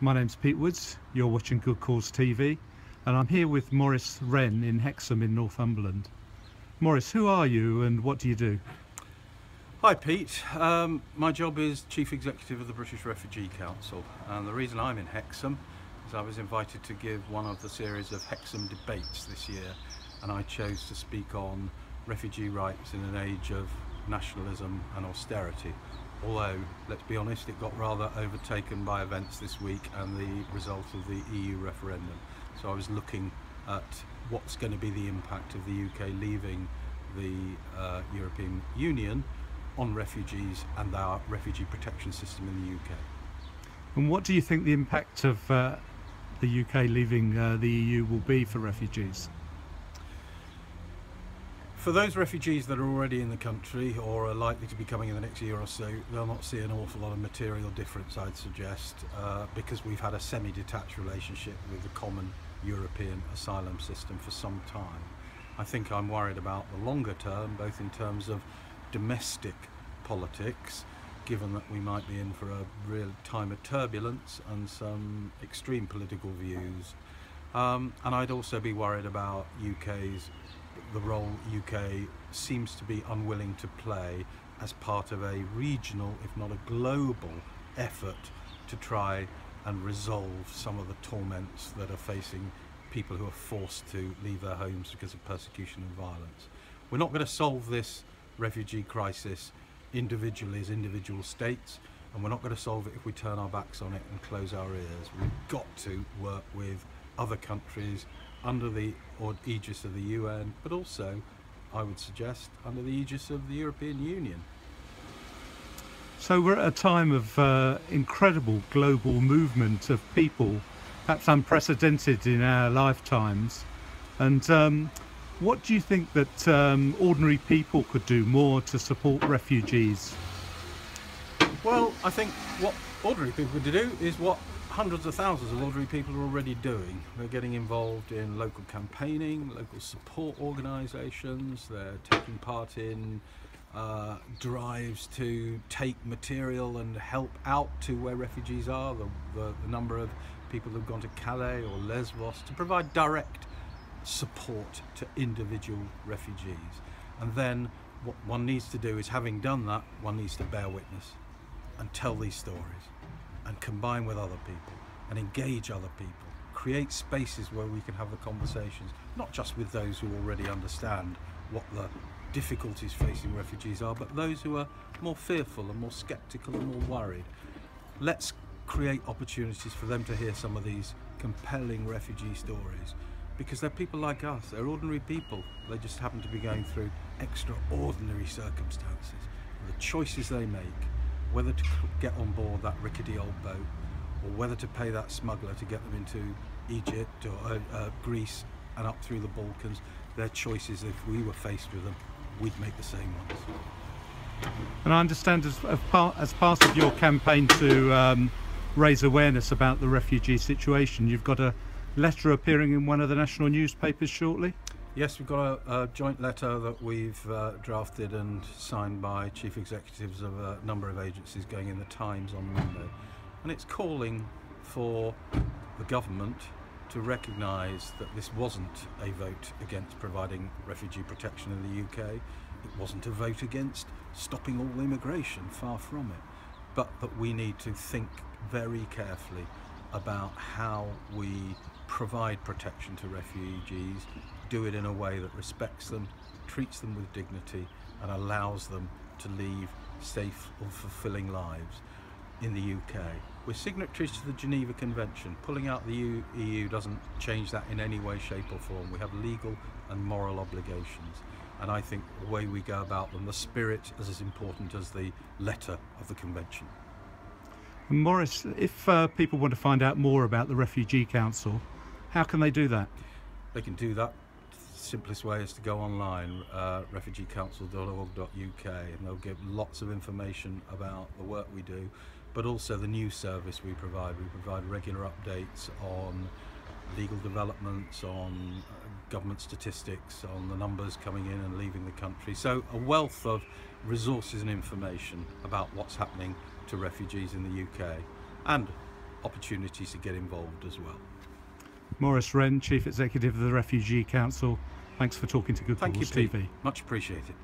My name's Pete Woods, you're watching Goodcausetv, and I'm here with Maurice Wren in Hexham in Northumberland. Maurice, who are you and what do you do? Hi Pete, my job is Chief Executive of the British Refugee Council, and the reason I'm in Hexham is I was invited to give one of the series of Hexham debates this year, and I chose to speak on refugee rights in an age of nationalism and austerity. Although, let's be honest, it got rather overtaken by events this week and the result of the EU referendum. So I was looking at what's going to be the impact of the UK leaving the European Union on refugees and our refugee protection system in the UK. And what do you think the impact of the UK leaving the EU will be for refugees? For those refugees that are already in the country or are likely to be coming in the next year or so, they'll not see an awful lot of material difference, I'd suggest, because we've had a semi-detached relationship with the common European asylum system for some time. I think I'm worried about the longer term, both in terms of domestic politics, given that we might be in for a real time of turbulence and some extreme political views. And I'd also be worried about the role UK seems to be unwilling to play as part of a regional, if not a global, effort to try and resolve some of the torments that are facing people who are forced to leave their homes because of persecution and violence. We're not going to solve this refugee crisis individually as individual states, and we're not going to solve it if we turn our backs on it and close our ears. We've got to work with other countries under the aegis of the UN, but also, I would suggest, under the aegis of the European Union. So we're at a time of incredible global movement of people, perhaps unprecedented in our lifetimes. And what do you think that ordinary people could do more to support refugees? Well, I think what ordinary people could do is what hundreds of thousands of ordinary people are already doing. They're getting involved in local campaigning, local support organisations, they're taking part in drives to take material and help out to where refugees are, the number of people who've gone to Calais or Lesbos, to provide direct support to individual refugees. And then what one needs to do is, having done that, one needs to bear witness and tell these stories and combine with other people and engage other people, create spaces where we can have the conversations, not just with those who already understand what the difficulties facing refugees are, but those who are more fearful and more sceptical and more worried. Let's create opportunities for them to hear some of these compelling refugee stories, because they're people like us, they're ordinary people. They just happen to be going through extraordinary circumstances. The choices they make, whether to get on board that rickety old boat or whether to pay that smuggler to get them into Egypt or Greece and up through the Balkans, their choices, if we were faced with them, we'd make the same ones. And I understand as part of your campaign to raise awareness about the refugee situation, you've got a letter appearing in one of the national newspapers shortly? Yes, we've got a joint letter that we've drafted and signed by chief executives of a number of agencies, going in the Times on Monday. And it's calling for the government to recognise that this wasn't a vote against providing refugee protection in the UK. It wasn't a vote against stopping all immigration, far from it. But that we need to think very carefully about how we provide protection to refugees, do it in a way that respects them, treats them with dignity, and allows them to lead safe and fulfilling lives in the UK. We're signatories to the Geneva Convention. Pulling out the EU doesn't change that in any way, shape or form. We have legal and moral obligations, and I think the way we go about them, the spirit is as important as the letter of the convention. And Maurice, if people want to find out more about the Refugee Council, how can they do that? They can do that. The simplest way is to go online, refugeecouncil.org.uk, and they'll give lots of information about the work we do, but also the news service we provide. We provide regular updates on legal developments, on government statistics, on the numbers coming in and leaving the country. So a wealth of resources and information about what's happening to refugees in the UK. And opportunities to get involved as well. Maurice Wren, Chief Executive of the Refugee Council, thanks for talking to Good Thank you, Cause Pete. TV. Much appreciated.